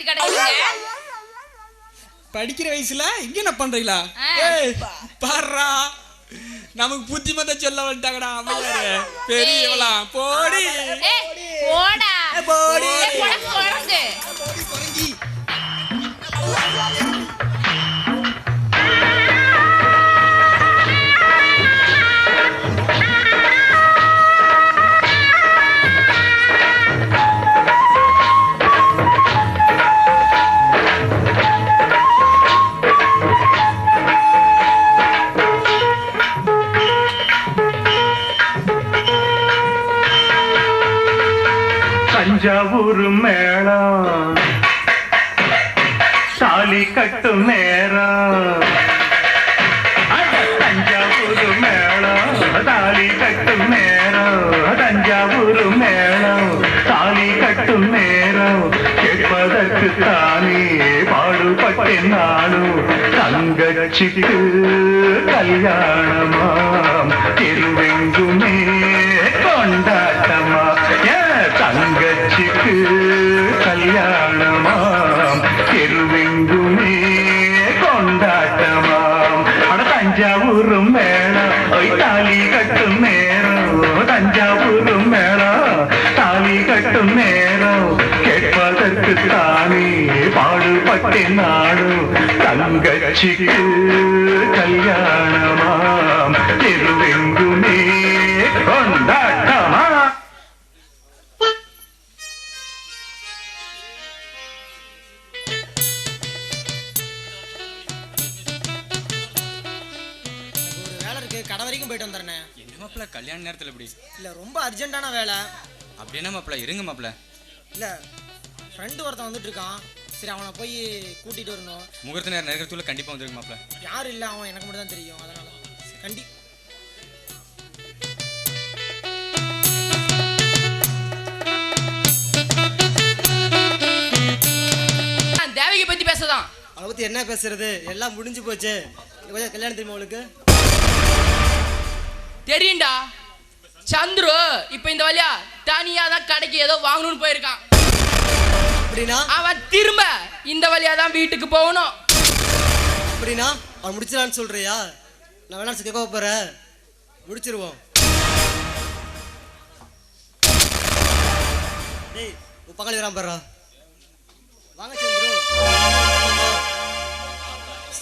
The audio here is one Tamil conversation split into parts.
கட்டி கடையில படிக்கிற வயசுல இங்க என்ன பண்றீங்களா? பாருடா நமக்கு புத்திமதி சொல்ல வந்துட்டாங்கடா அம்மையாரு பெரியவளா போடி போடா போடி குரங்கு தஞ்சாவூர் மேளம் தாலி கட்டும் நேரம் தஞ்சாவூர் மேளம் தாலி கட்டும் நேரம் தஞ்சாவூர் மேளம் தாலி கட்டும் நேரம் கேட்பதற்கு தானே பாடுபட்டேன் நானும் தங்கச்சிக்கு கல்யாணமாம் திருவெங்குமே கொண்டாட்டமா தங்கச்சிக்கு கல்யாணமாம் தெருவெங்குமே கொண்டாட்டமாம் அட தஞ்சாவூர் மேளம் தாலி கட்டும் நேரம் தஞ்சாவூர் மேளம் தாலி கட்டும் நேரம் கேட்பதற்கு தானே பாடுபட்டேன் நானும் தங்கச்சிக்கு கல்யாணமாம் தெருவெங்குமே கொண்டாட்டமா. கடை வரைக்கும் போயிட்டு வந்துறேனே. என்ன மாப்ள கல்யாண நேரத்துல எப்படி? இல்ல ரொம்ப அர்ஜென்ட்டான வேலை. அப்படியே மாப்ள இருங்க மாப்ள. இல்ல ஃப்ரெண்ட் ஒருத்தன் வந்துட்டு இருக்கான். சரி அவனை போய் கூட்டிட்டு வரணும். முகூர்த்த நேரம் நெருக்கத்துக்குள்ள கண்டிப்பா வந்துருங்க மாப்ள. யார் இல்ல அவன் எனக்கு மட்டும் தான் தெரியும். அதனால தேவகி பத்தி பேசதான். அவளை பத்தி என்ன பேசுறது? எல்லாம் முடிஞ்சு போச்சு. கொஞ்சம் கல்யாணம் தெரியுமா அவளுக்கு? தெரியும்டா. சந்துரு இப்ப இந்த வழியா தனியா தான் கடைக்கு ஏதோ வாங்கணும்னு போயிருக்கான். அப்படின்னா அவன் திரும்ப இந்த வழியா தான் வீட்டுக்கு போகணும். அப்படின்னா அவன் முடிச்சிடலான்னு சொல்றியா? நான் வேணா கேட்க போறேன். முடிச்சிருவோம். டேய் உன் பக்கத்துல வரான் பாரு. வாங்க சந்துரு.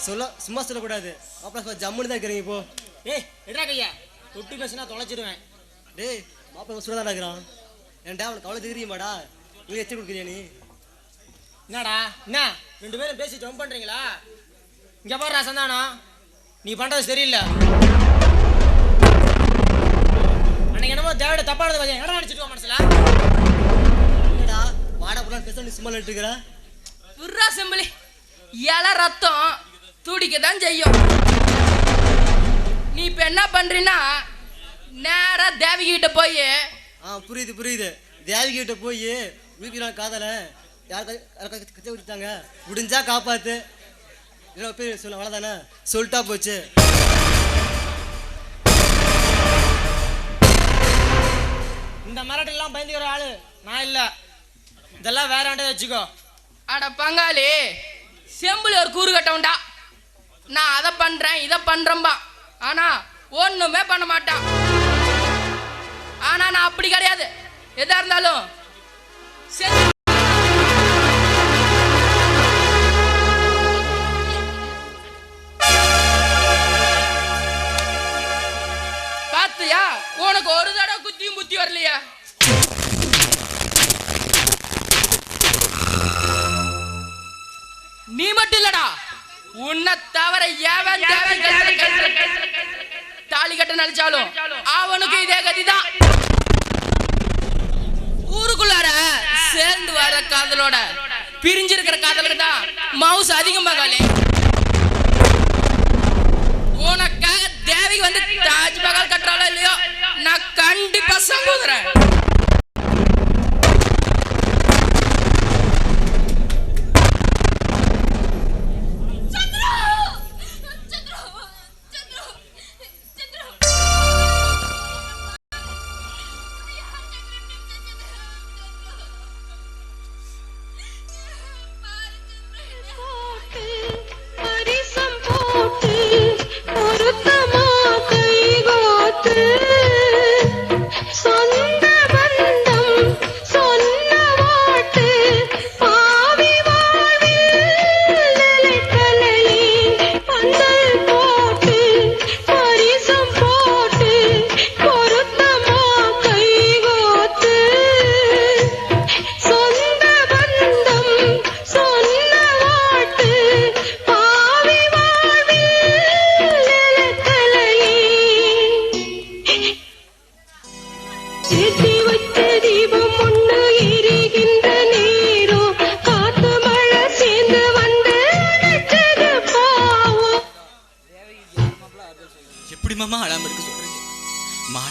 சொல்ல சும்மா சொல்லக்கூடாது. மாப்பிள்ள ஜம்முன்னு தான் இருக்கிறீங்க இப்போ. ஏய் எடுறா கையா. தொட்டு பேசினா தொலைச்சிடுவேன். டேய் மாப்பிள்ள சுடா தான் இருக்கிறான். ஏன்டா அவனுக்கு அவ்வளோ தெரியுமாடா? நீ எச்சு கொடுக்குறியா நீ? என்னடா என்ன ரெண்டு பேரும் பேசி ஜம்ப் பண்ணுறீங்களா? இங்கே பாடுறா சந்தானம், நீ பண்ணுறது சரியில்லை. அன்னைக்கு என்னமோ தேவையோட தப்பானது கொஞ்சம் இடம் அடிச்சுட்டு வா மனசுல. என்னடா வாடா புறான்னு பேச நீ சும்மா இருக்கிற? புர்ரா செம்பிளி இலை ரத்தம் துடிக்க தான் செய்யும். நீ இப்ப என்ன பண்றீன்னா நேரா தேவகி கிட்ட போய் புரியுது புரியுது. தேவகி கிட்ட போய் வீட்டுக்கு காதல யார் கச்ச விட்டுட்டாங்க, முடிஞ்சா காப்பாத்து. என்ன பேர் சொல்ல அவ்வளோதானே சொல்லிட்டா போச்சு. இந்த மிரட்டெல்லாம் பயந்துக்கிற ஆளு நான் இல்லை. இதெல்லாம் வேற ஆண்டே வச்சுக்கோ. அட பங்காளி செம்பிளி ஒரு கூறு கட்டவுண்டா. நான் அதை பண்றேன் இதை பண்றேன்பா. ஆனா ஒண்ணுமே பண்ண மாட்டான். ஆனா நான் அப்படி கிடையாது. எதா இருந்தாலும் பாத்தியா உனக்கு ஒரு தடவை குத்தியும் புத்தி வரலையா? நீ மட்டும் இல்லடா, உன்னை தவிர எவன் தாலி கட்ட நினைச்சாலும் அவனுக்கு இதே கதிதான். ஊருக்குள்ளார சேர்ந்து வர காதலோட பிரிஞ்சிருக்கிற காதலுக்கு தான் மவுஸ் அதிகம் பகாலே. உனக்காக தேவிக்கு வந்து தாஜ்மஹால் கட்டுறாளோ இல்லையோ நான் கண்டிப்பா சங்கோதரன்.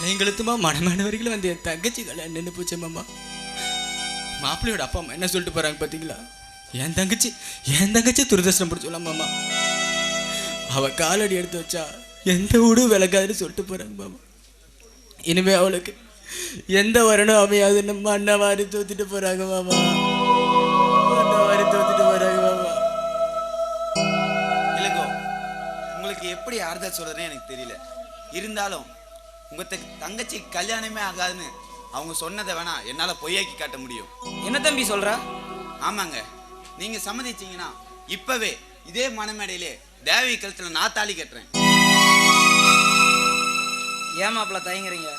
சாயங்காலத்துமா மனமான வரைக்கும் வந்து என் தங்கச்சி கல்யாணம் நின்று போச்சே மாமா. மாப்பிள்ளையோட அப்பா அம்மா என்ன சொல்லிட்டு போறாங்க பார்த்தீங்களா? என் தங்கச்சி துரதர்ஷனம் பிடிச்சலாம் மாமா. அவள் காலடி எடுத்து வச்சா எந்த வீடும் விளக்காதுன்னு சொல்லிட்டு போறாங்க மாமா. இனிமே அவளுக்கு எந்த வரணும் அமையாதுன்னு மண்ணை வாரி தோத்திட்டு போறாங்க மாமா. இளங்கோ, உங்களுக்கு எப்படி ஆறுதல் சொல்றதுன்னு எனக்கு தெரியல. இருந்தாலும் உங்க தங்கச்சி கல்யாணமே ஆகாதுன்னு அவங்க சொன்னதை வேணா என்னால பொய்யாக்கி காட்ட முடியும். என்ன தம்பி சொல்ற? ஆமாங்க, நீங்க சம்மதிச்சீங்கன்னா இப்பவே இதே மனமேடையிலே தேவி கழுத்துல நான் தாலி கட்டுறேன். ஏமாப்பிள்ள தயங்குறீங்க?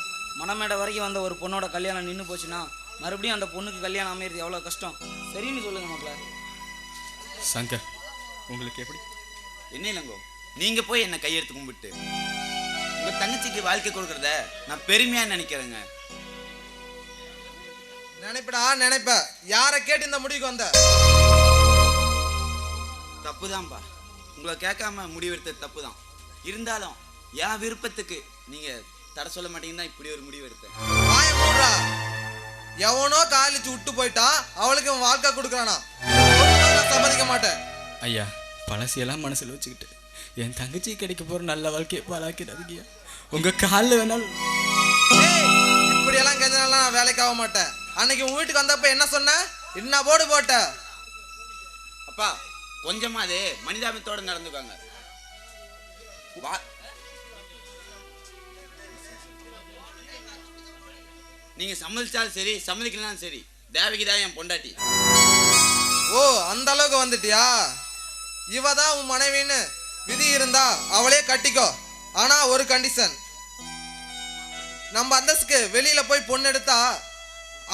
மனமேடை வரைக்கும் வந்த ஒரு பொண்ணோட கல்யாணம் நின்று போச்சுன்னா மறுபடியும் அந்த பொண்ணுக்கு கல்யாணம் அமையிறது எவ்வளோ கஷ்டம். சரின்னு சொல்லுங்க மாப்பிள்ள. சங்கர், உங்களுக்கு எப்படி? என்ன இளங்கோ, நீங்க போய் என்ன கையெடுத்து கும்பிட்டு உங்க தங்கச்சிக்கு வாழ்க்கை கொடுக்கறத நான் பெருமையா நினைக்கிறேங்க. நினைப்ப யாரை கேட்டு இந்த முடிவுக்கு வந்த? தப்புதான்பா, உங்களை கேட்காம முடிவெடுத்தது தப்புதான். இருந்தாலும் என் விருப்பத்துக்கு நீங்க தடை சொல்ல மாட்டீங்கன்னா இப்படி ஒரு முடிவு எடுத்தேன். வாய மூடுறா. எவனோ காலிச்சு விட்டு போயிட்டா அவளுக்கு வாழ்க்கை கொடுக்கறானா? சம்மதிக்க மாட்டேன். ஐயா, பழசியெல்லாம் மனசில் வச்சுக்கிட்டு என் தங்கச்சி கிடைக்க போகிற நல்ல வாழ்க்கையை பாலாக்கிறாதீங்க. உங்கள் காலில் வேணாலும். இப்படியெல்லாம் கெஞ்சனாலாம் நான் வேலைக்கு ஆக மாட்டேன். அன்னைக்கு உன் வீட்டுக்கு வந்தப்ப என்ன சொன்ன? என்ன போடு போட்ட? அப்பா, கொஞ்சமாது மனிதாபத்தோட நடந்துக்காங்க. நீங்க சம்மதிச்சாலும் சரி, சம்மதிக்கலாம் சரி, தேவகிதான் என் பொண்டாட்டி. ஓ, அந்த அளவுக்கு வந்துட்டியா? இவதான் உன் மனைவின்னு விதி இருந்தா அவளே கட்டிக்கோ. ஆனா ஒரு கண்டிஷன், நம்ம அந்தஸ்துக்கு வெளியில போய் பொண்ணு எடுத்தா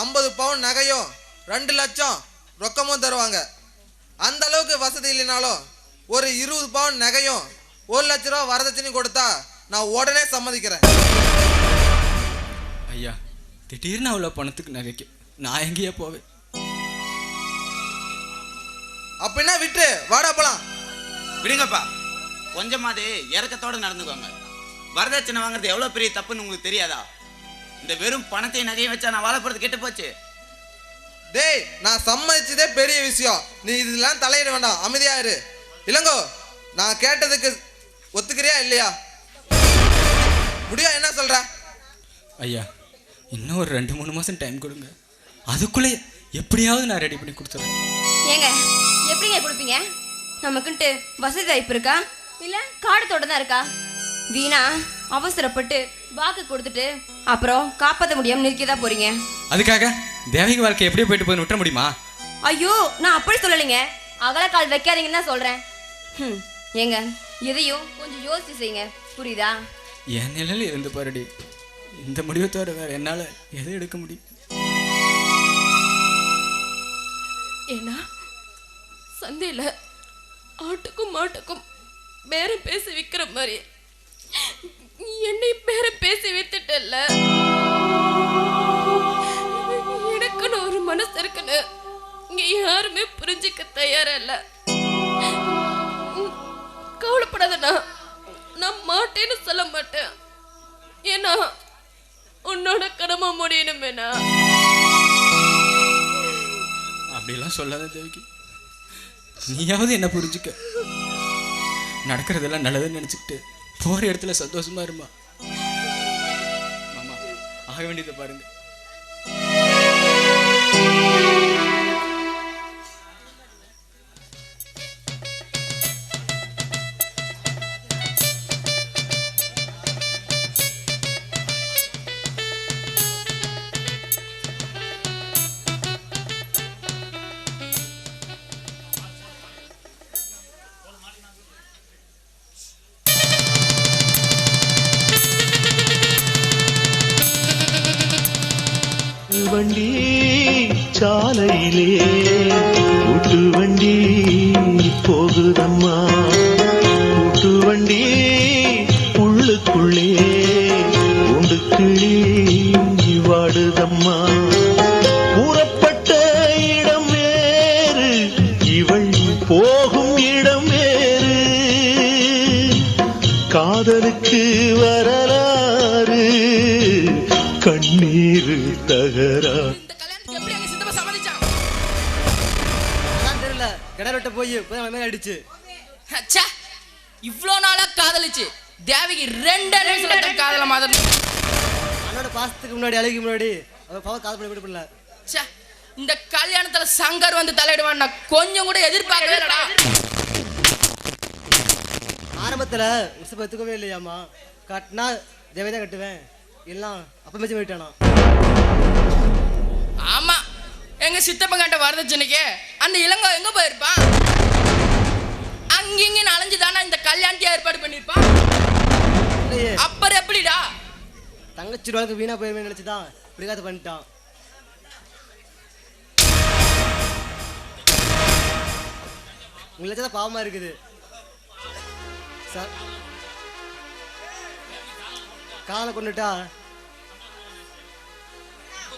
50 பவுன் நகையும் 2 லட்சம் ரொக்கமும் தருவாங்க. அந்த அளவுக்கு வசதி இல்லைனாலும் ஒரு 20 பவுன் நகையும் 1 லட்ச ரூபா வரதட்சணையும் கொடுத்தா நான் உடனே சம்மதிக்கிறேன். ஐயா, திடீர்னு அவ்வளோ பணத்துக்கு நகைக்கு நான் எங்கேயே போவேன்? அப்படின்னா விட்டு வாடா போலாம். விடுங்கப்பா, கொஞ்சமாது இறக்கத்தோட நடந்துக்கோங்க. வரதட்சணை வாங்குறது எவ்வளவு பெரிய தப்புன்னு உங்களுக்கு தெரியாதா? இந்த வெறும் பணத்தை நகையை வச்சா நான் வாழ போறது கெட்டு போச்சு. டேய், நான் சம்மதிச்சதே பெரிய விஷயம். நீ இதெல்லாம் தலையிட வேண்டாம், அமைதியா இரு. இளங்கோ, நான் கேட்டதுக்கு ஒத்துக்கிறியா இல்லையா? முடியா? என்ன சொல்ற? ஐயா, இன்னும் ஒரு 2-3 மாதம் டைம் கொடுங்க. அதுக்குள்ளே எப்படியாவது நான் ரெடி பண்ணி கொடுத்துறேன். ஏங்க, எப்படிங்க கொடுப்பீங்க? நமக்குன்ட்டு வசதி வாய்ப்பு இருக்கா? இல்லை காடு தான் இருக்கா? வீணா அவசரப்பட்டு வாக்கு கொடுத்துட்டு அப்புறம் காப்பாற்ற முடியாமல் நிற்கதான் போறீங்க. அதுக்காக தேவகி வாழ்க்கை எப்படியே போயிட்டு போய் விட்டுற முடியுமா? ஐயோ, நான் அப்படி சொல்லலைங்க. அகலக்கால் வைக்காதீங்கன்னு தான் சொல்கிறேன். ஏங்க, இதையும் கொஞ்சம் யோசிச்சு செய்யுங்க, புரியுதா? என் நிலையில் இருந்து பாருடி. இந்த முடிவை தவிர வேற என்னால் எதை எடுக்க முடியும்? ஏன்னா சந்தையில் ஆட்டுக்கும் மாட்டுக்கும் பேரம் பேசி விற்கிற மாதிரி என்னை பேரம் பேசி வித்துட்டல்ல. எனக்குன்னு ஒரு மனசு இருக்குன்னு இங்க யாருமே புரிஞ்சுக்க தயாரா இல்ல. கவலைப்படாதண்ணா, நான் மாட்டேன்னு சொல்ல மாட்டேன். ஏன்னா உன்னோட கடமை முடியணுமேனா. அப்படிலாம் சொல்லாத தேவகி. நீயாவது என்ன புரிஞ்சுக்க. நடக்கிறதெல்லாம் நல்லதுன்னு நினச்சிக்கிட்டு போகிற இடத்துல சந்தோஷமா இருமா. மாமா, ஆக வேண்டியதை பாருங்க. வண்டி சாலையிலே கூட்டு வண்டி போகுதம்மா, கூட்டு வண்டி உள்ளுக்குள்ளே உண்டு கிளி வாடுதம்மா. கூறப்பட்ட இடம் வேறு, இவள் போகும் இடம் வேறு, காதலுக்கு வரலாறு தகராறு. இந்த கல்யாணத்துக்கு எப்படி எங்க சித்தப்பா சம்மதிச்சான்? அதான் தெரியல, கிணறு விட்ட போய் மேலே அடிச்சு. ச்சே, இவ்வளோ நாளா காதலிச்சு தேவகி 2 நிமிஷத்துல காதல மாதிரி. அண்ணோட பாசத்துக்கு முன்னாடி அழகு முன்னாடி அவன் பவர் காதல் பண்ணி விடப்படல. ச்சே, இந்த கல்யாணத்துல சங்கர் வந்து தலையிடுவான் நான் கொஞ்சம் கூட எதிர்பார்க்கவே இல்லடா. ஆரம்பத்துல உசப்ப எடுத்துக்கவே இல்லையாம்மா. கட்டினா தேவை தான் கட்டுவேன், எல்லாம் அப்ப மேட்ச் போயிட்டானா. ஆமா, எங்க சித்தப்பன் கிட்ட வரதட்சணைக்கு அந்த இளங்கோ எங்க போயிருப்பான்? அங்கிங்க அலைஞ்சுதானா இந்த கல்யாணத்தை ஏற்பாடு பண்ணிருப்பான். இல்லையே, அப்புறம் எப்படிடா? தங்கச்சி ரூபாய்க்கு வீணா போயிருமே நினைச்சுதான் இப்படிக்காத பண்ணிட்டான். உங்களுக்கு தான் பாவமா இருக்குது சார். காலை கொண்டுட்டா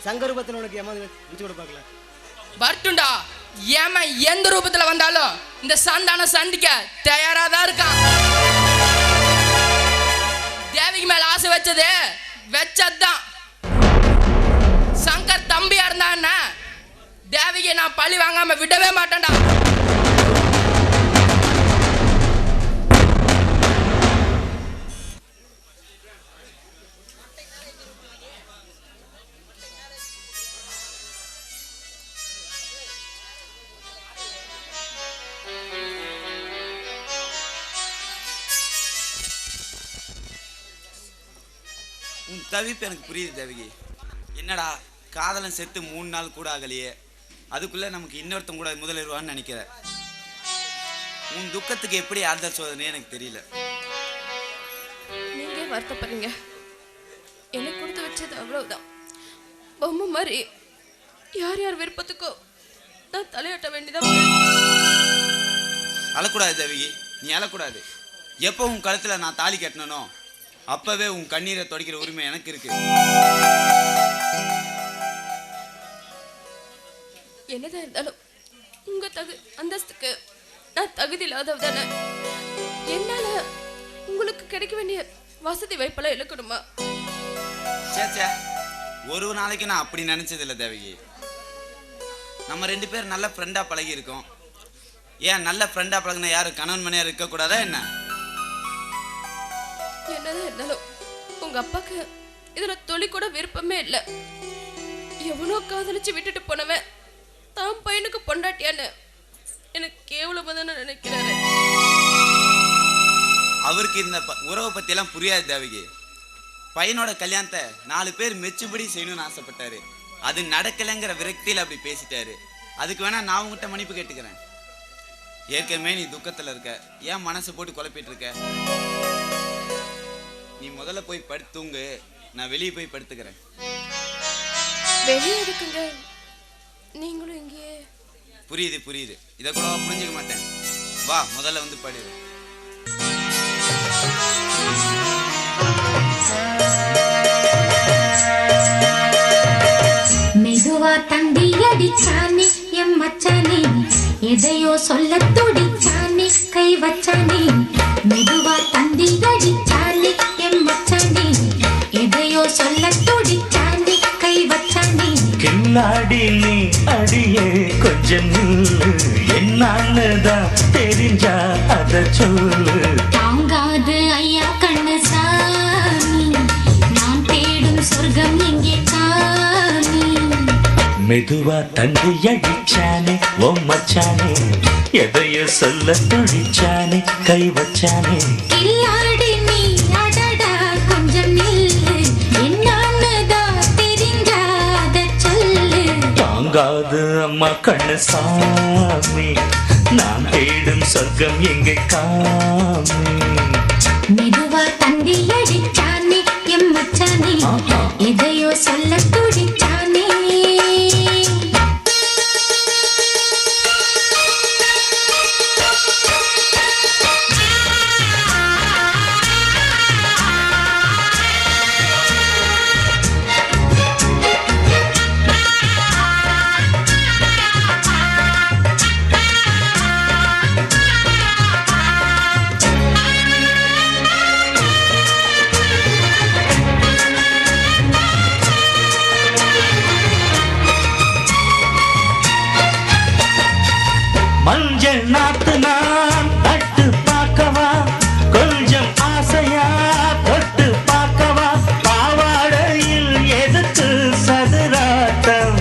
சங்கர் ரூபத்தில் உனக்கு ஏமாந்து வச்சு கூட பார்க்கல. வரட்டும்டா, ஏமா எந்த ரூபத்துல வந்தாலும் இந்த சந்தான சந்திக்க தயாராதான் இருக்கான். தேவிக்கு மேல ஆசை வச்சதுதான். சங்கர் தம்பியா இருந்தா தேவிக்கு நான் பழி வாங்காம விடவே மாட்டேன்டா. உன் தவிப்பு எனக்கு புரியுது தேவகி. என்னடா காதலன் செத்து 3 நாள் கூட ஆகலையே, அதுக்குள்ள நமக்கு இன்னொருத்தம் கூட முதலிடுவான்னு நினைக்கிறேன். உன் துக்கத்துக்கு எப்படி ஆறுதல் சோதனை எனக்கு தெரியல. நீங்க வருத்தப்படுறீங்க, எனக்கு கொடுத்து வச்சது அவ்வளவுதான். பொம்மை மாதிரி யார் யார் விருப்பத்துக்கோ நான் தலையாட்ட வேண்டியதான். அழக்கூடாது தேவகி, நீ அழக்கூடாது. எப்போ உன் கழுத்துல நான் தாலி கட்டணனோ அப்பவே உன் கண்ணீரை துடைக்கிற உரிமை எனக்கு இருக்கு. என்னதான் இருந்தாலும் உங்க அந்தஸ்துக்கு நான் தகுதி இல்லாதவதானே. என்னால உங்களுக்கு கிடைக்க வேண்டிய வசதி வாய்ப்பெல்லாம் இழக்கணுமா? சேச்சே, ஒரு நாளைக்கு நான் அப்படி நினைச்சது இல்லை தேவகி. நம்ம 2 பேர் நல்ல ஃப்ரெண்டா பழகி இருக்கோம். ஏன் நல்ல ஃப்ரெண்டா பழகின யாரும் கணவன் மனையா இருக்க கூடாதா என்ன? என்னதான் இருந்தாலும் உங்க அப்பாக்கு இதுல தொழி கூட விருப்பமே இல்லை. எவனோ காதலிச்சு விட்டுட்டு போனவன் தான் பையனுக்கு பொண்டாட்டியான்னு எனக்கு கேவலமா தானே நினைக்கிறாரு. அவருக்கு இந்த உறவை பத்தி எல்லாம் புரியாது தேவகி. பையனோட கல்யாணத்தை 4 பேர் மெச்சுபடி செய்யணும்னு ஆசைப்பட்டாரு. அது நடக்கலைங்கிற விரக்தியில் அப்படி பேசிட்டாரு. அதுக்கு வேணா நான் உங்ககிட்ட மன்னிப்பு கேட்டுக்கிறேன். ஏற்கனவே நீ துக்கத்துல இருக்க, ஏன் மனசை போட்டு குழப்பிட்டு இருக்க? நீ முதல்ல போய் படுத்துங்க, நான் வெளியே போய் படுத்துக்கிறேன். வெளியே இருக்குங்க, நீங்களும் இங்கேயே. புரியுது, இதை கூட புரிஞ்சுக்க மாட்டேன். வா முதல்ல வந்து படு. மெதுவா தந்தி அடிச்சானே எம் மச்சானே, எதையோ சொல்ல துடிச்சானே கை வச்சானே. மெதுவா தந்தி அடிச்சானே எம் மச்சானே, எதையோ சொல்ல துடிச்சானே கை வச்சானே. கில்லாடி நீ அடியே கொஞ்சம் நில்லு, என்னாலதான் தெரிஞ்சா அத சொல்லு. தாங்காது ஐயா கண்ணு சாமி, நான் தேடும் சொர்க்கம் எங்கே சாமி. மெதுவா தந்தி அடிச்சானே ஓ மச்சானே, எதையோ சொல்ல துடிச்சானே கை வச்சானே. கில்லாடி நீ அடடா கொஞ்சம் நில்லு, என்னாலதான் தெரிஞ்சாத சொல்லு. தாங்காது அம்மா கண்ணு சாமி, நான் தேடும் சொர்க்கம் எங்கே காமி. மெதுவா தந்தி அடிச்சானே எம் மச்சானே, எதையோ சொல்ல துடிச்சானே. மஞ்சள் நாத்து நான் தட்டு பார்க்கவா கொஞ்சம் ஆசையா தொட்டு பார்க்கவா பாவாடையில் எதுக்கு சதுராட்டம்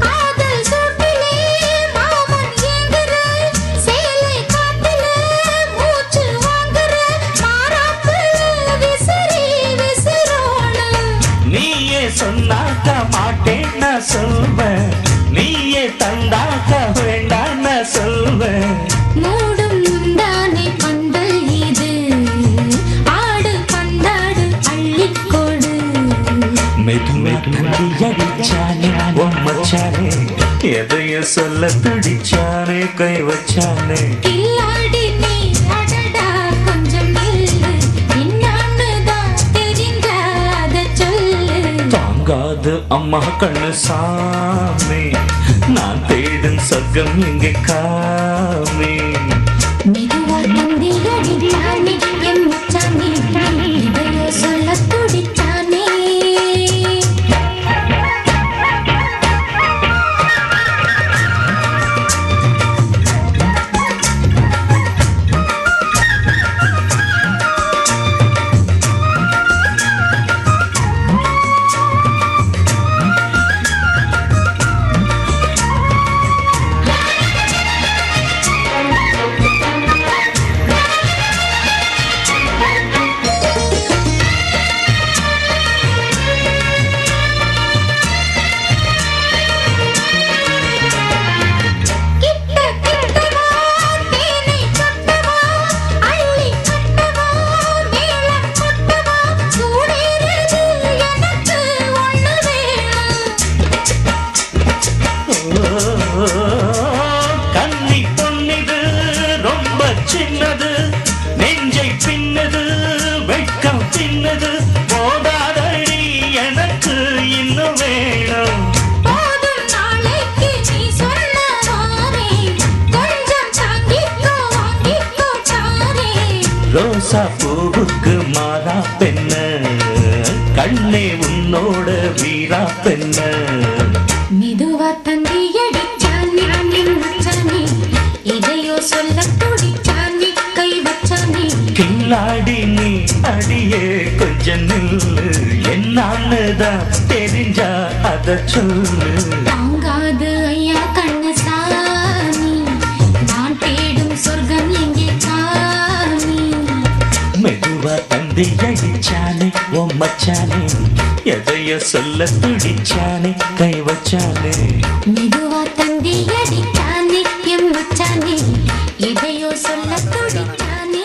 காதல் சூட்டிலே மாமன் ஏங்குற சேலை காத்துல மூச்சு வாங்குற மாறாப்புல விசிறி விசிறோட நீயே சொன்னாக்க மாட்டேன் நான் சொல்வேன் நீயே தந்தாக்க வேண்டாம் நான் சொல்வேன் மூடும் முந்தானை பந்தல் இது ஆடு பந்தாடு அள்ளிக்கொடு மெதுவா தள்ளி அடிச்சானே ஓ மச்சானே எதையும் சொல்ல துடிச்சானே கை வச்சானே கில்லாடி நீ அடடா கொஞ்சம் நில்லு என்னான்னு தான் தெரிஞ்சாத சொல்லு தாங்காது அம்மா கண்ணு சாமி நான் தேடும் சொர்க்கம் எங்கே காமி மெதுவா தந்தி அடிச்சானே என் மச்சானே இதையோ சொல்ல துடிச்சானே கிட்ட கிட்டவா தேனை கொட்டவா அள்ளி கட்டவா மேளம் கொட்டவா சூடேறுது எனக்கு ஒண்ணு வேணும் கன்னி பொன்னிது ரொம்ப சின்னது நெஞ்சை பின்னது வெட்கம் பின்னது போதாதடி எனக்கு இன்னும் வேணும் போதும் நாளைக்கு நீ சொன்னவாரே கொஞ்சம் தாங்கிக்கோ வாங்கிக்கோ தாரே ரோசா பூவுக்கு மாறா பெண்ண கண்ணே உன்னோட வீரா பெண்ண மெதுவா தந்தி அடிச்சானே என் மச்சானே எதையோ சொல்ல துடிச்சானே கை வச்சானே கில்லாடி நீ அடியே கொஞ்சம் நில்லு என்னான்னுதான் தெரிஞ்சா அத சொல்லு தாங்காது ஐயா கண்ணு சாமி நான் தேடும் சொர்க்கம் எங்கே சாமி மெதுவா தந்தி அடிச்சானே ஓ மச்சானே எதைய சொல்ல துடிச்சானே கை வச்சானே மெதுவா தந்தி அடிச்சானே என் மச்சானே எதையோ சொல்ல துடிச்சானே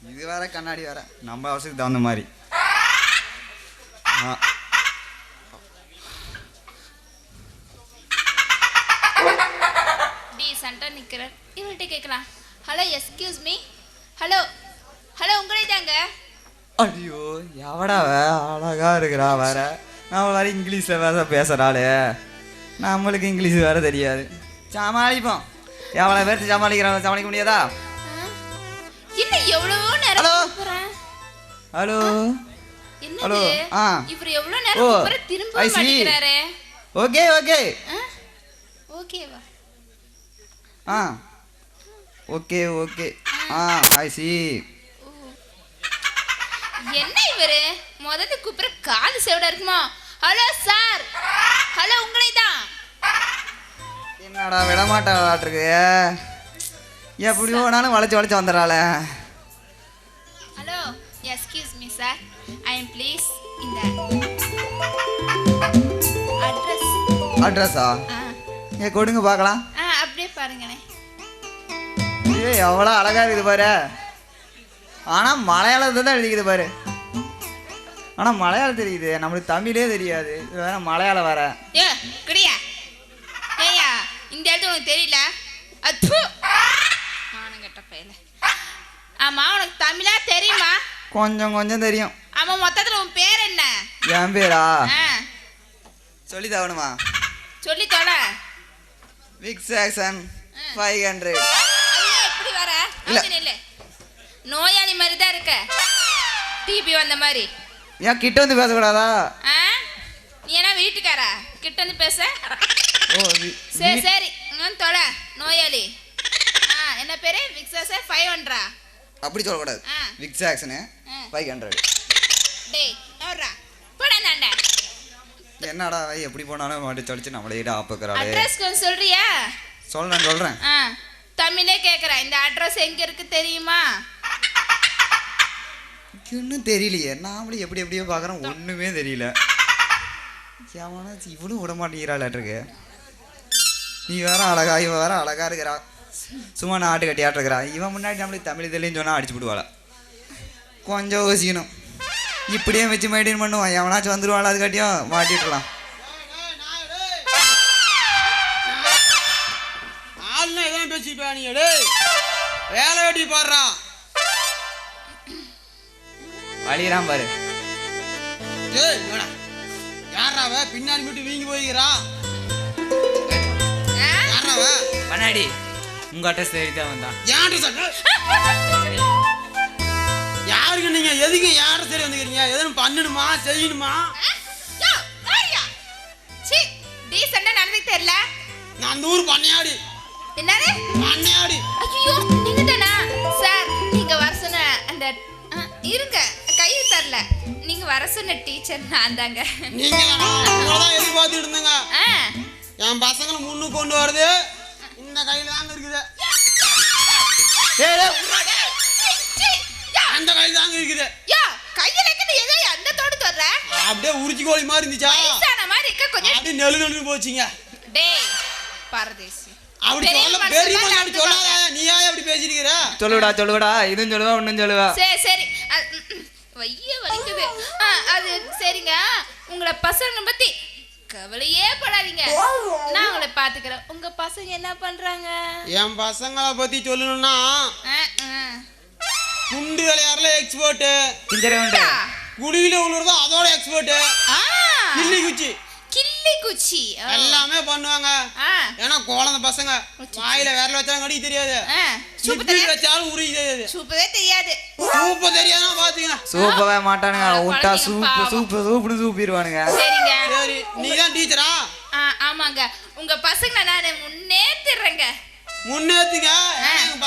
இது வேற கண்ணாடி வேற நம்ம அவசரத்துக்கு தகுந்த மாதிரி டீசெண்டாக நிற்கிறார் இவர்கிட்ட கேட்கலாம் hello excuse me hello hello உங்களே தாங்க ஐயோ எவடா அழகா இருக்கிறா வேற நம்ம வேற இங்கிலீஷில் வேற பேசுகிறாளே நம்மளுக்கு இங்கிலீஷ் வேற தெரியாது சமாளிப்போம் எவ்வளோ பேர்த்து சமாளிக்க முடியாதா என்ன எவ்வளவோ நேரம் ஹலோ. கூப்பிடுறேன். ஹலோ என்னது ஹலோ. ஆ. இவர் எவ்வளவு நேரம் ஓ, கூப்பிடுற திரும்ப I see. மாட்டேங்கிறாரே ஓகே ஓகே ஓகேவா ஆ ஓகே ஓகே ஆ ஐ சி என்ன இவரு முதல்ல கூப்பிடுற காது செவிடா இருக்குமா ஹலோ சார் ஹலோ உங்களே தான் என்னடா விடமாட்டாளாட்டிருக்கு எப்படி போனாலும் வளைச்சு வந்துடுறாள hello excuse me sir I am please இந்த அட்ரஸ் அட்ரஸா கொடுங்க பார்க்கலாம் அப்படியே பாருங்கண்ணே ஐயோ எவ்வளோ அழகா இருக்குது பாரு ஆனால் மலையாளத்தை தான் எழுதிக்குது பாரு ஆனால் மலையாளம் தெரியுது நம்மளுக்கு தமிழே தெரியாது இது வேற மலையாளம் வேற ஏ கிடையா ஏயா இந்த இடத்துல உனக்கு தெரியல அது ஆனங்கட்ட பையல ஆமா உனக்கு தமிழா தெரியுமா கொஞ்சம் கொஞ்சம் தெரியும் ஆமா மொத்தத்துல உன் பேர் என்ன என் பேரா ஆ, சொல்லி தவணுமா சொல்லி தொலை விக்ஸ் ஆக்ஷன் 500 ஐயா எப்படி வர இல்ல. இல்ல நோயாளி மாதிரி தான் இருக்க டிபி வந்த மாதிரி ஏன் கிட்ட வந்து பேசக்கூடாதா ஆ கிட்ட வந்து பேச. ஓ சரி சரி தொலை நோயாளி. என்ன பேரு? விக்ஸாஸ் 500. அப்படி சொல்லக்கூடாது. Vicks action 500. டேய் நோறா போடா நான்டா. என்னடா எப்படி போனாலும் மாட்டி தொலைச்சு நம்மளே ஆப்புக்கிறாளே. அட்ரஸ் கொஞ்சம் சொல்றியா? சொல்றேன். தமிழே கேக்குறேன். இந்த அட்ரஸ் எங்க இருக்கு தெரியுமா? இன்னும் தெரியலையே. நாமளும் எப்படி எப்படியோ பார்க்குறோம், ஒன்றுமே தெரியல. எவனா இவனும் விட மாட்டேங்கிறாளாட்டிருக்கு. நீ வேற அழகா, இவன் வேற அழகா இருக்கிறா. சும்மா நாட்டு கட்டியாட்டிருக்கிறா. இவன் முன்னாடி நம்மளுக்கு தமிழ் தெரியலன்னு சொன்னால் அடிச்சு விடுவாளா. கொஞ்சம் யோசிக்கணும். இப்படியே வச்சு மெயின்டைன் பண்ணுவான். எவனாச்சும் வந்துடுவாளா, அது காட்டியும் மாட்டிட்டுலாம். ஆளுனா எதாவது பேசிப்பா நீ. வேலை வெட்டி பாடுறா. வழியிறான் பாரு. யாராவ பின்னாடி மட்டும் வீங்கி போய்கிறா? பண்ணாடி உங்க அட்ரஸ் தேடிதான் வந்தான். யாருக்கு நீங்க எதுக்கு யார சரி வந்துக்கிறீங்க? எதுவும் பண்ணணுமா செய்யணுமா? டீசெண்டா நடந்துக்கு தெரியல. நான் அந்த ஊர் பண்ணையாடி. என்னது பண்ணையாடி? ஐயோ நீங்க தானா சார்? நீங்க வர சொன்ன அந்த இருங்க கை தரல. நீங்க வர சொன்ன டீச்சர் நான் தாங்க. நீங்க தான் எதிர்பார்த்துட்டு இருந்தேங்க. என் பசங்களை முன்னுக்கு கொண்டு வருது இந்த கையில தாங்க இருக்குது. அந்த கையில தாங்க இருக்குது. கையில இருக்குது ஏதோ அந்த தோடு தர்ற. அப்படியே உரிச்சி கோழி மாதிரி இருந்துச்சா? வயசான மாதிரி இருக்க கொஞ்சம். அப்படியே நெழுநெழுன்னு போச்சுங்க. டேய் பரதேசி. அப்படி சொல்ல பெரியமா அப்படி சொல்லாத. நீயா அப்படி பேசிட்டீங்கற? சொல்லுடா இதுவும் சொல்லுவா ஒன்னும் சொல்லுவா. சரி வைய வலிக்குது. அது சரிங்க. உங்கள பசங்க பத்தி கவலையே படாதீங்க. நான் உங்களை பாத்துக்கிறேன். உங்க பசங்க என்ன பண்றாங்க? என் பசங்களை பத்தி சொல்லணும்னா குண்டு விளையாடுல எக்ஸ்பர்ட், குடியில உள்ளது அதோட எக்ஸ்பர்ட், கிள்ளி குச்சி எல்லாமே பண்ணுவாங்க. ஏன்னா குழந்தை பசங்க வாயில விரல வச்சாலும் கடிக்க தெரியாது, வச்சாலும் உருகி தெரியாது, சூப்பரே தெரியாது. சூப்ப தெரியாதுன்னா பாத்தீங்கன்னா சூப்பவே மாட்டானுங்க. விட்டா சூப்புன்னு சூப்பிடுவானுங்க. சரிங்க சரி. நீ தான் டீச்சரா? ஆமாங்க. உங்க பசங்களை நான் முன்னேத்திடுறேங்க. முன்னேத்துங்க.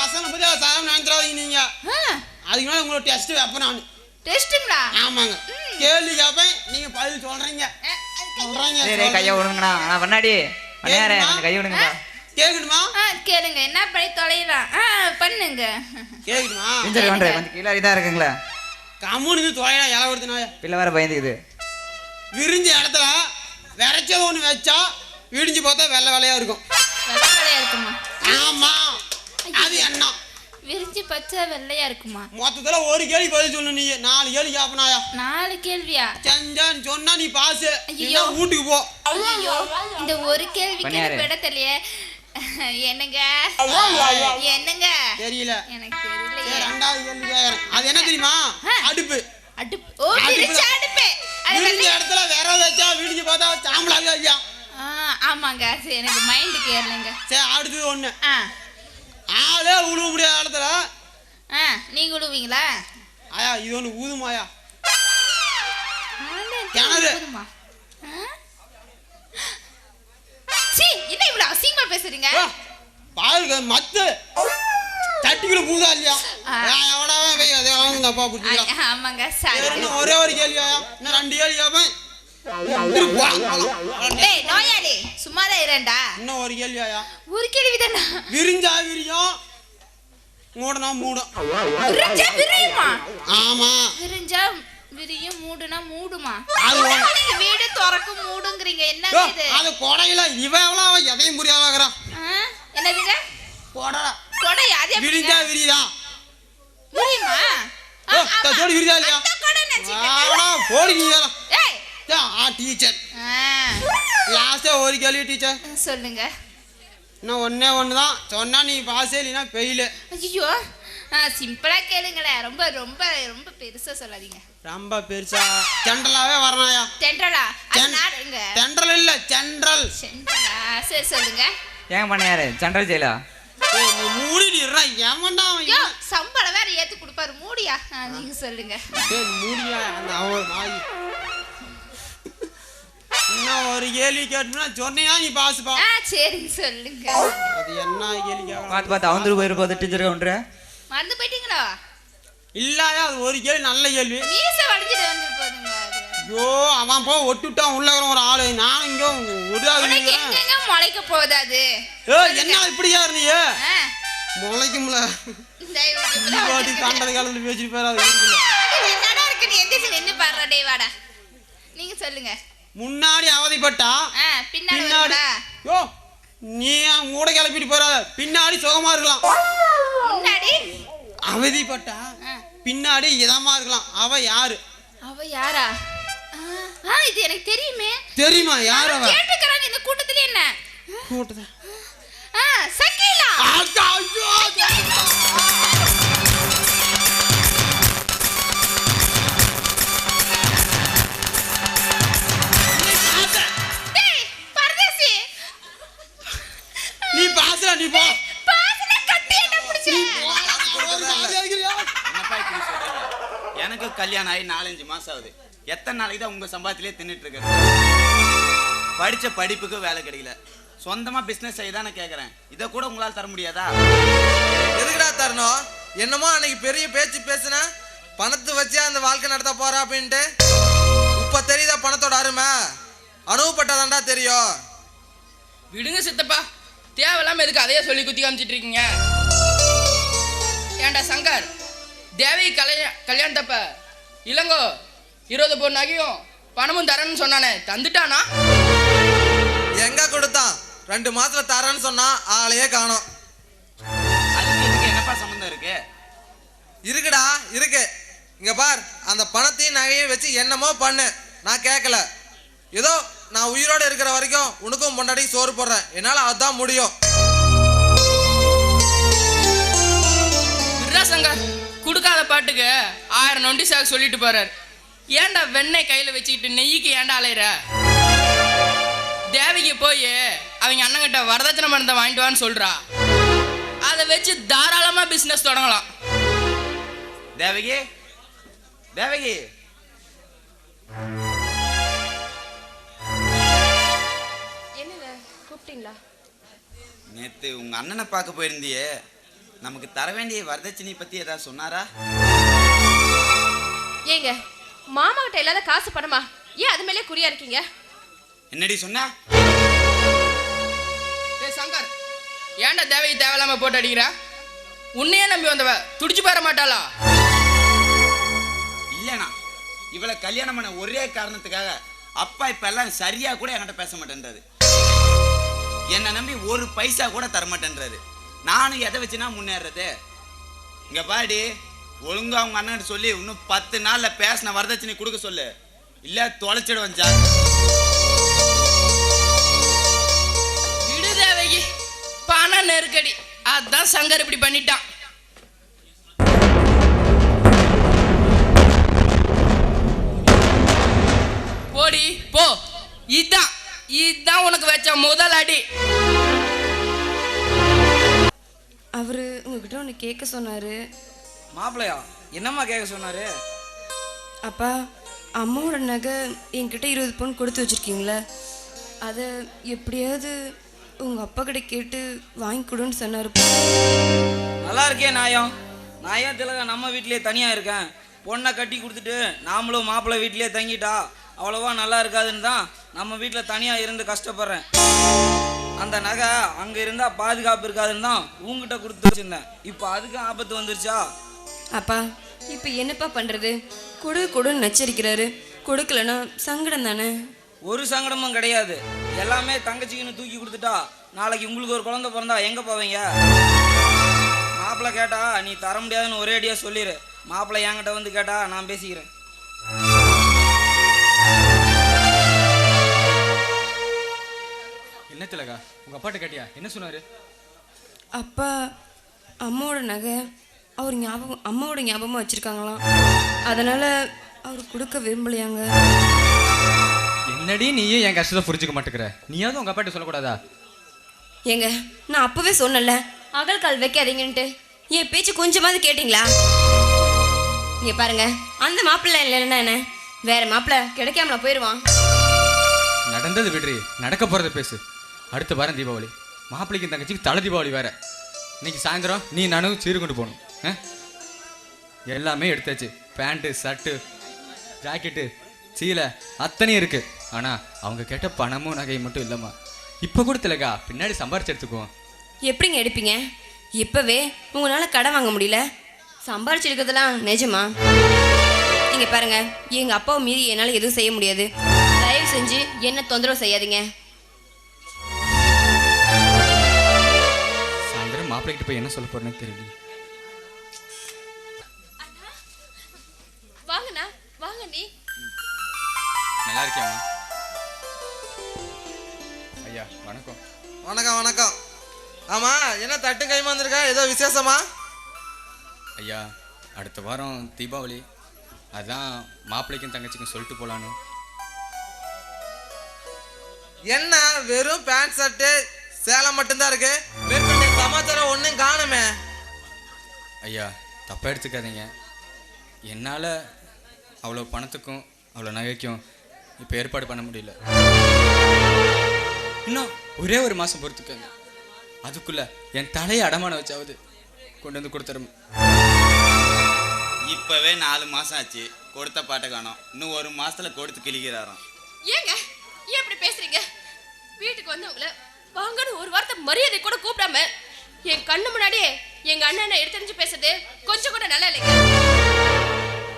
பசங்களை பத்தி சாதம் நினைச்சிடாதீங்க. நீங்க அதுக்கு மேல உங்களோட டெஸ்ட் வைப்பேன் நான். டெஸ்ட்டுங்களா? ஆமாங்க. கேள்வி கேட்பேன், நீங்க பதில் சொல்றீங்க. சரி கையை விடுங்கண்ணா. நான் பண்ணாடி பண்ணியாரே கையை விடுங்கண்ணா. கேக்குதுமா? கேளுங்க. என்ன பண்ணி தொலைலாம் பண்ணுங்க. கேக்குதுமா? கொஞ்சம் கீழே இதாக இருக்குங்களா? கம்முன்னு தொலைடா. இலை கொடுத்துனா பிள்ளை வேற பயந்துக்குது. விரிஞ்ச இடத்துல விரைச்சது ஒன்று வச்சா விடிஞ்சு பார்த்தா வெள்ளை வெள்ளையா இருக்கும். வெள்ளை வெள்ளையா இருக்குமா? ஆமா. அது என்ன? விரிஞ்சு பச்சை வெள்ளையா இருக்குமா? மொத்தத்துல ஒரு கேள்வி பதில் சொல்லு. நீ 4 கேள்வி கேப்பனாயா? 4 கேள்வியா? செஞ்சான்னு சொன்னா நீ பாஸ். ஐயோ வீட்டுக்கு போ. ஐயோ இந்த ஒரு கேள்விக்கு விட தெரியலையே. என்னங்க என்னங்க தெரியல. எனக்கு தெரியல. ரெண்டாவது கேள்வி கேக்குறேன். அது என்ன தெரியுமா? அடுப்பு. அடுப்பு. ஓ விரிச்ச அடுப்பு. விரிஞ்ச இடத்துல விரல் வச்சா விடிஞ்சு பார்த்தா சாம்பலாவே ஐயா. ஆமாங்க. சரி எனக்கு மைண்டுக்கு ஏறலைங்க. சரி அடுத்தது ஒண்ணு. ஆளே உழுவ முடியாத இடத்துல நீங்க உழுவீங்களா? ஆயா இது ஒண்ணு ஊதுமாயா? கிணறு. சீ என்ன இவ்வளவு அசிங்கமா பேசுறீங்க? பாருங்க மத்து தட்டிக்குள்ள பூதா இல்லையா? எவடா போய் அதே அவங்க அப்பா புடிச்சா. ஆமாங்க சாரி. ஒரே ஒரு கேள்வியா? இன்னும் 2 கேள்வி கேப்பேன். டேய் நோயாளி சும்மாதான் இருடா. இன்னும் ஒரு கேள்வியா? ஒரு கேள்விதானா? விரிஞ்சா விரியும், மூடனா மூடும். விரிஞ்சா விரியுமா? ஆமா. விரிஞ்சா விரியும், மூடுனா மூடுமா? அது நீங்க வீடு திறக்கும் மூடுங்கறீங்க. என்ன இது? அது கொடையில இவன் எவ்வளவு எதையும் புரியாதங்கறா. என்னதுங்க? கொடை. கொடை அது விரிஞ்சா விரியா? விரியுமா? தோடி விரியா இல்லையா? அந்த கொடை நினைச்சிட்டேன். ஆடா போடி நீ. ஏய் டீச்சர் லாஸ்டா ஒரு கேள்வி டீச்சர். சொல்லுங்க. இன்னும் ஒண்ணு தான் சொன்னா நீ பாஸ் இல்லைன்னா ஃபெயில். ஐயோ சிம்பிளா கேளுங்களே. ரொம்ப ரொம்ப ரொம்ப பெருசா சொல்லாதீங்க. ரொம்ப பெருசா ஜெனரலாவே வரனாயா? ஜெனரலா? நாடுங்க. ஜெனரல் இல்ல ஜெனரல். ஜெனரலா? சரி சொல்லுங்க. ஏன் பண்ணையாரு ஜெனரல் ஜெயிலா? நீ மூடிடுறா. ஏமண்டா ஐயோ சம்பளம் வேற ஏத்து கொடுப்பாரு. மூடியா? நீங்க சொல்லுங்க. சரி மூடியா. அந்த அவ மாயி இன்னும் ஒரு கேள்வி கேட்டுனா சொன்னியா நீ பாசுப்பா. சரிங்க சொல்லுங்க. அது என்ன கேள்வி கேட்கலாம்? பார்த்து அவந்துரு போயிருப்போது டீச்சர் கவுண்டர். மறந்து போயிட்டீங்களா? இல்லையா அது ஒரு கேள்வி நல்ல கேள்வி. மீச வளைஞ்சிட்டு வந்து போதுங்க. ஐயோ அவன் போ ஒட்டுட்டான் உள்ள ஒரு ஆளு. நான் இங்கே எங்க முளைக்க போகுது அது? என்ன இப்படியா இருந்தீங்க? முளைக்கும்ல காண்டது காலத்துல பேசிட்டு போறாது. என்னடா இருக்கு நீ எந்திரிச்சு நின்னு பாருடா டேய் வாடா. நீங்க சொல்லுங்க. முன்னாடி அவதிப்பட்டா பின்னாடி யோ நீ மூட கிளப்பிட்டு போறாத. பின்னாடி சுகமா இருக்கலாம். முன்னாடி அவதிப்பட்டா பின்னாடி இதமா இருக்கலாம். அவ யாரு? அவ யாரா? இது எனக்கு தெரியுமே. தெரியுமா யார் அவ? கேட்டுக்கறாங்க இந்த கூட்டத்துல என்ன? கூட்டத்துல சக்கீலா. நீ பாசல நீ போ. பாசல கட்டி என்ன புடிச்சே? எனக்கு கல்யாணம் ஆகி 4-5 மாசம் ஆகுது. எத்தனை நாளைக்கு தான் உங்க சம்பாத்திலே தின்னுட்டு இருக்கேன். படிச்ச படிப்புக்கு வேலை கிடைக்கல. சொந்தமா பிசினஸ் செய்ய நான் கேக்குறேன். இதை கூட உங்களால தர முடியாதா? எதுக்குடா தரணும்? என்னமோ அன்னைக்கு பெரிய பேச்சு பேசுன பணத்தை வச்சு அந்த வாழ்க்கை நடத்த போறா அப்படின்ட்டு. இப்ப தெரியுதா பணத்தோட அருமை? அனுபவப்பட்டதாண்டா தெரியும். விடுங்க சித்தப்பா, தேவையில்லாம எதுக்கு அதையே சொல்லி குத்தி காமிச்சிட்டு இருக்கீங்க? ஏண்டா சங்கர், தேவி கல்யாணத்தப்ப இளங்கோ 20 பொன் நகையும் பணமும் தரேன்னு சொன்னானே, தந்துட்டானா? எங்க கொடுத்தான்? 2 மாசத்துல தரேன்னு சொன்னா ஆளையே காணோம். அதுக்கு இதுக்கு என்னப்பா சம்பந்தம் இருக்கு? இருக்குடா இருக்கு. இங்க பார், அந்த பணத்தையும் நகையும் வச்சு என்னமோ பண்ணு, நான் கேட்கல. ஏதோ நான் உயிரோடு இருக்கிற வரைக்கும் உனக்கும் பொண்டாட்டி சோறு போடுறேன். என்னால அதுதான் முடியும். சங்கர் கொடுக்காத பாட்டுக்கு 1000 நொண்டி சாக்கு சொல்லிட்டு போறாரு. ஏன்டா வெண்ணெய் கையில வச்சுக்கிட்டு நெய்யுக்கு ஏன்டா அலையிற? தேவிக்கு போய் அவங்க அண்ணங்கிட்ட வரதட்சணை மருந்தை வாங்கிட்டு வான்னு சொல்றா. அதை வச்சு தாராளமா பிசினஸ் தொடங்கலாம். தேவகி தேவகி என்னங்க கூப்பிட்டீங்களா? நேத்து உங்க அண்ணனை பார்க்க போயிருந்தியே, நமக்கு தர வேண்டிய வரதட்சணை பத்தி ஏதாவது சொன்னாரா? ஏங்க மாமா கிட்ட இல்லாத காசு பணமா? ஏன் அது மேலே குறியா இருக்கீங்க? என்னடி சொன்னா? சங்கர், ஏன்டா தேவையை தேவையில்லாம போட்டு அடிக்கிற? உன்னையே நம்பி வந்தவ துடிச்சு போற மாட்டாளா? இல்லனா இவளை கல்யாணம் பண்ண ஒரே காரணத்துக்காக அப்பா இப்ப எல்லாம் சரியா கூட என்கிட்ட பேச மாட்டேன்றாரு. என்னை நம்பி ஒரு பைசா கூட தர மாட்டேன்றாரு. நானும் எதை வச்சுனா முன்னேறது? இங்க பாடி, ஒழுங்கா அவங்க அண்ணன் சொல்லி இன்னும் 10 நாள்ல பேசின வரதட்சணை கொடுக்க சொல்லு, இல்ல தொலைச்சிடுவேன் சார். விடு தேவகி, பண நெருக்கடி, அதான் சங்கர் இப்படி பண்ணிட்டான். போடி போ. இதான் உனக்கு வச்ச முதல் அடி. அவரு உங்ககிட்ட ஒன்று கேட்க சொன்னாரு. மாப்பிள்ளையா என்னம்மா கேட்க சொன்னாரு? அப்பா, அம்மாவோட நகை என்கிட்ட 20 பவுன் கொடுத்து வச்சிருக்கீங்களே, அதை எப்படியாவது உங்கள் அப்பா கிட்ட கேட்டு வாங்கி கொடுன்னு சொன்னாருப்பா. நல்லா இருக்கே நாயம். நான் ஏன் திலக நம்ம வீட்டிலே தனியாக இருக்கேன். பொண்ணை கட்டி கொடுத்துட்டு நாமளும் மாப்பிள்ளை வீட்டிலே தங்கிட்டா அவ்வளோவா நல்லா இருக்காதுன்னு தான் நம்ம வீட்டில் தனியாக இருந்து கஷ்டப்படுறேன். அந்த நகை அங்கே இருந்தால் பாதுகாப்பு இருக்காதுன்னு தான் உங்ககிட்ட கொடுத்து வச்சுருந்தேன். இப்போ அதுக்கு ஆபத்து வந்துருச்சா? அப்பா, இப்போ என்னப்பா பண்ணுறது? கொடுன்னு நச்சரிக்கிறாரு. கொடுக்கலன்னா சங்கடம் தானே. ஒரு சங்கடமும் கிடையாது. எல்லாமே தங்கச்சிக்குன்னு தூக்கி கொடுத்துட்டா நாளைக்கு உங்களுக்கு ஒரு குழந்தை பிறந்தா எங்கே போவீங்க? மாப்பிள்ளை கேட்டா நீ தர முடியாதுன்னு ஒரே அடியாக சொல்லிடு. மாப்பிள்ளை என்கிட்ட வந்து கேட்டா நான் பேசிக்கிறேன். என்ன திலகா, உங்க அப்பாட்ட கேட்டியா? என்ன சொன்னாரு? அப்பா, அம்மாவோட நகை அவர் அம்மாவோட ஞாபகமாக வச்சுருக்காங்களாம். அதனால் அவர் கொடுக்க விரும்பலையாங்க. என்னடி நீயும் என் கஷ்டத்தை புரிஞ்சுக்க மாட்டேங்கிற? நீயாவது உங்க அப்பாட்ட சொல்லக்கூடாதா? ஏங்க, நான் அப்போவே சொன்னல அகல் கால் வைக்காதீங்கன்ட்டு. என் பேச்சு கொஞ்சமாவது கேட்டிங்களா? இங்கே பாருங்க, அந்த மாப்பிள்ளை இல்லைன்னா என்ன, வேற மாப்பிள்ளை கிடைக்காமல போயிடுவான். நடந்த வந்தது விடுறி, நடக்க போகிறத பேசு. அடுத்த வாரம் தீபாவளி, மாப்பிள்ளைக்கு தங்கச்சிக்கு தலை தீபாவளி வேற. இன்னைக்கு சாயந்தரம் நீ நானும் சீரு கொண்டு போகணும். எல்லாமே எடுத்தாச்சு. பேண்ட்டு, ஷர்ட்டு, ஜாக்கெட்டு, சீலை அத்தனையும் இருக்கு. ஆனால் அவங்க கேட்ட பணமும் நகையும் மட்டும் இல்லைம்மா. இப்போ கூட திலகா, பின்னாடி சம்பாரிச்சு எடுத்துக்குவோம். எப்படிங்க எடுப்பீங்க? இப்போவே உங்களால் கடன் வாங்க முடியல, சம்பாரிச்சு எடுக்கிறதுலாம் நிஜமா? நீங்கள் பாருங்க, எங்கள் அப்பாவை மீறி என்னால் எதுவும் செய்ய முடியாது. தயவு செஞ்சு என்ன தொந்தரவு செய்யாதீங்க. சாயந்தரம் மாப்பிள்ளைகிட்ட போய் என்ன சொல்ல போறேன்னு தெரியல. வாங்கண்ணா, வாங்க. நீ நல்லா இருக்கியாம்மா? ஐயா வணக்கம். வணக்கம் வணக்கம். ஆமா, என்ன தட்டு கைமா வந்திருக்கா? ஏதோ விசேஷமா? ஐயா, அடுத்த வாரம் தீபாவளி, அதான் மாப்பிள்ளைக்கும் தங்கச்சிக்கும் சொல்லிட்டு போலான்னு. என்ன வெறும் பேண்ட் ஷர்ட்டு சேலம் மட்டும்தான் இருக்கு, மேற்கொண்ட சமாச்சாரம் ஒன்றும் காணுமே. ஐயா தப்பாக எடுத்துக்காதீங்க, என்னால் அவ்வளோ பணத்துக்கும் அவ்வளோ நகைக்கும் இப்போ ஏற்பாடு பண்ண முடியல. இன்னும் ஒரே ஒரு மாதம் பொறுத்துக்கங்க, அதுக்குள்ளே என் தலையை அடமான வச்சாவது கொண்டு வந்து கொடுத்துரும். இப்பவே 4 மாசம் ஆச்சு, கொடுத்த பாட்டை காணோம். இன்னும் 1 மாசத்துல கொடுத்து கிழிக்கிறாராம். ஏங்க ஏன் இப்படி பேசுறீங்க? வீட்டுக்கு வந்து உங்களை வாங்கன்னு ஒரு வார்த்தை மரியாதை கூட கூப்பிடாம என் கண்ணு முன்னாடியே எங்க அண்ணனை எடுத்துரிஞ்சு பேசுறது கொஞ்சம் கூட நல்லா இல்லைங்க.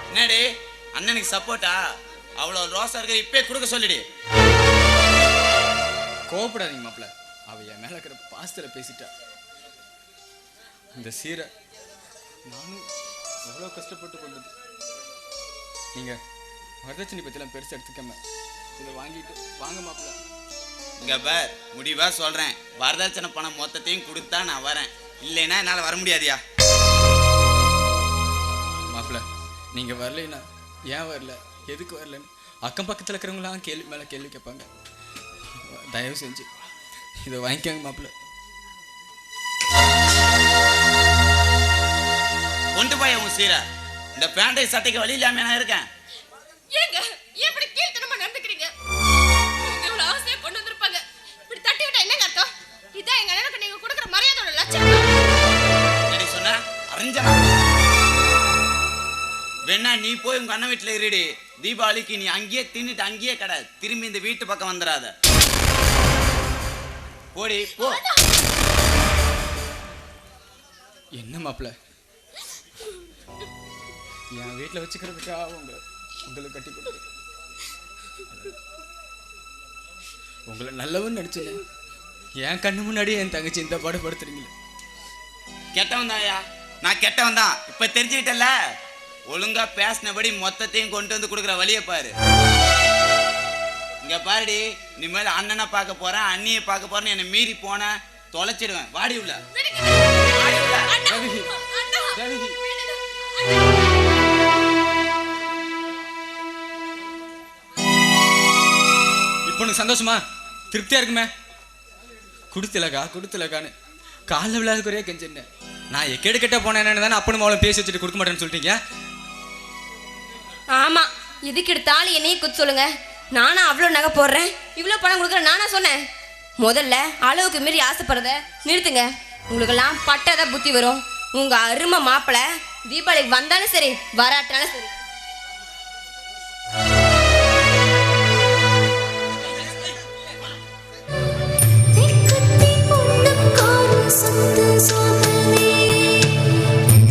என்னடி அண்ணனுக்கு சப்போர்ட்டா? அவ்வளோ ரோசா இருக்க இப்பே கொடுக்க சொல்லிடு. கோவப்படாதீங்க மாப்பிள்ள, அவ என் மேலே இருக்கிற பாசத்தில் பேசிட்டா. இந்த சீரை நானும் எவ்வளோ கஷ்டப்பட்டு கொண்டது. நீங்கள் வரதட்சணை பற்றிலாம் பெருசாக எடுத்துக்காம இதை வாங்கிட்டு வாங்க மாப்பிள்ள. இங்க பார், முடிவா சொல்றேன், வரதட்சணை பணம் மொத்தத்தையும் கொடுத்தா நான் வரேன், இல்லைன்னா என்னால் வர முடியாதியா. மாப்பிள்ள நீங்கள் வரலைன்னா ஏன் வரல, எதுக்கு வரலன்னு அக்கம் பக்கத்தில் இருக்கிறவங்களாம் கேள்வி மேலே கேள்வி கேட்பாங்க. தயவு செஞ்சு இதை வாங்கிக்கோங்க மாப்பிள்ள. கொண்டு போய் உன் சீரை, இந்த பேண்டை சட்டைக்கு வழி இல்லாம நான் இருக்கேன். ஏங்க எப்படி கீழ்த்தனமா நடந்துக்கிறீங்க? இவ்வளவு ஆசையா கொண்டு வந்திருப்பாங்க, இப்படி தட்டி விட்டா என்னங்க அர்த்தம்? இதான் எங்க அண்ணனுக்கு நீங்க கொடுக்குற மரியாதையோட லட்சணம். என்னடி சொன்ன? அறிஞ்சா வேணா நீ போய் உங்க அண்ணன் வீட்டுல இருடி. தீபாவளிக்கு நீ அங்கேயே தின்னுட்டு அங்கேயே கடை, திரும்பி இந்த வீட்டு பக்கம் வந்துடாத. போடி போ. என்ன மாப்பிள்ள, என் வீட்டில் வச்சுக்கிறதுக்கா உங்களுக்கு கட்டி கொடுத்து உங்களை நல்லவன்னு நினைச்சேன். என் கண்ணு முன்னாடி என் தங்கச்சி இந்த பாடுபடுத்துறீங்களே. கெட்டவன் தான்யா, நான் கெட்டவன் தான். இப்ப தெரிஞ்சுக்கிட்டல, ஒழுங்கா பேசினபடி மொத்தத்தையும் கொண்டு வந்து கொடுக்குற வழியை பாரு. இங்க பாருடி, இனிமேல் அண்ணனை பார்க்க போறேன், அண்ணியை பார்க்க போறேன்னு என்னை மீறி போன தொலைச்சிடுவேன். வாடி உள்ள. இப்போ உனக்கு சந்தோஷமா திருப்தியா இருக்குமே? கொடுத்துலக்கான்னு காலில் விழாத குறையா கெஞ்சேன். நான் எக்கேடு கெட்ட போனேன்னு தானே அப்பனும் அவளும் பேசி வச்சுட்டு கொடுக்க மாட்டேன்னு சொல்லிட்டீங்க. ஆமா, இதுக்கு எடுத்தாலும் என்னையும் குத்து சொல்லுங்க. நானா அவ்வளோ நகை போடுறேன், இவ்வளோ பணம் கொடுக்குறேன் நானா சொன்னேன்? முதல்ல அளவுக்கு மீறி ஆசைப்படுறத நிறுத்துங்க. உங்களுக்கெல்லாம் பட்டாதான் புத்தி வரும். உங்க அருமை மாப்பிள்ளை தீபாவளிக்கு வந்தாலும் சரி, வராட்டாலும் சரி.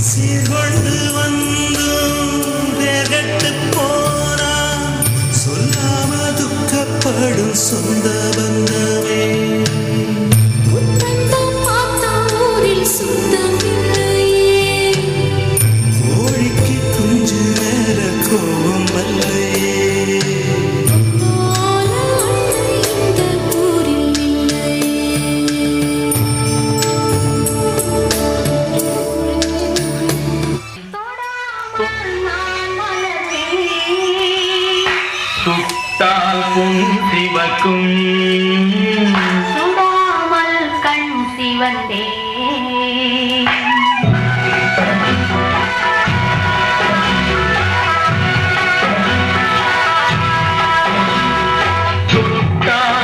சீர்கொண்டு வந்தும் வேகட்டு போனா சொல்லாம துக்கப்படும் சொந்த பந்தமே. கோழிக்கு குஞ்சு வேற கோபம் வல்லையே. சுட்டால் பொன் சிவக்கும் சுடாமல் கண் சிவந்தே. சுட்டால்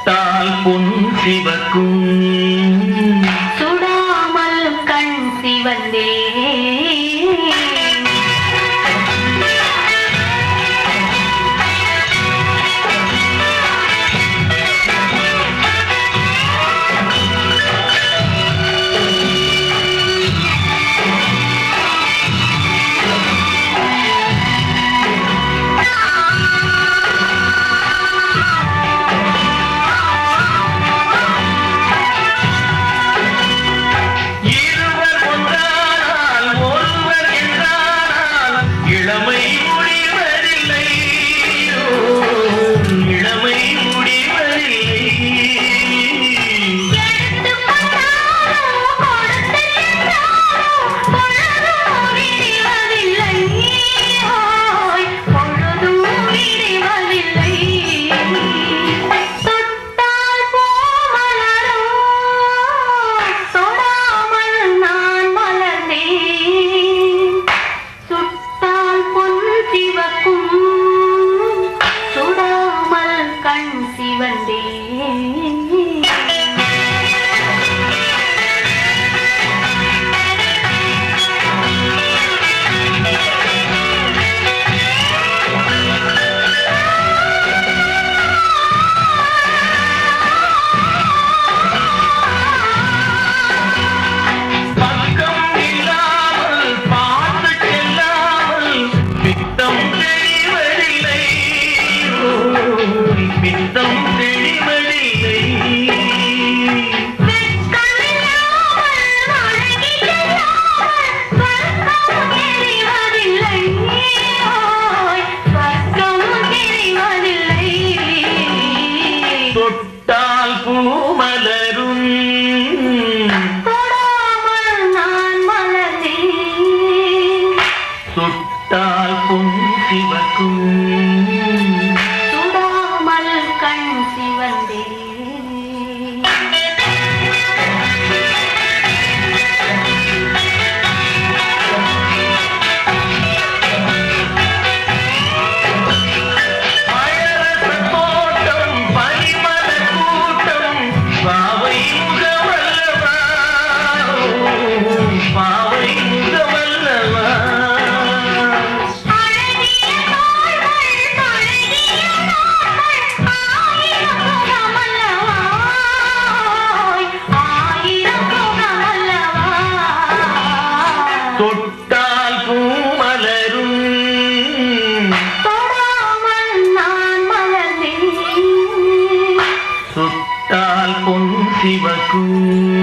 தொட்டால் பொன் சிவக்கும் சுடாமல் கண் சிவந்தே சிவக்கும்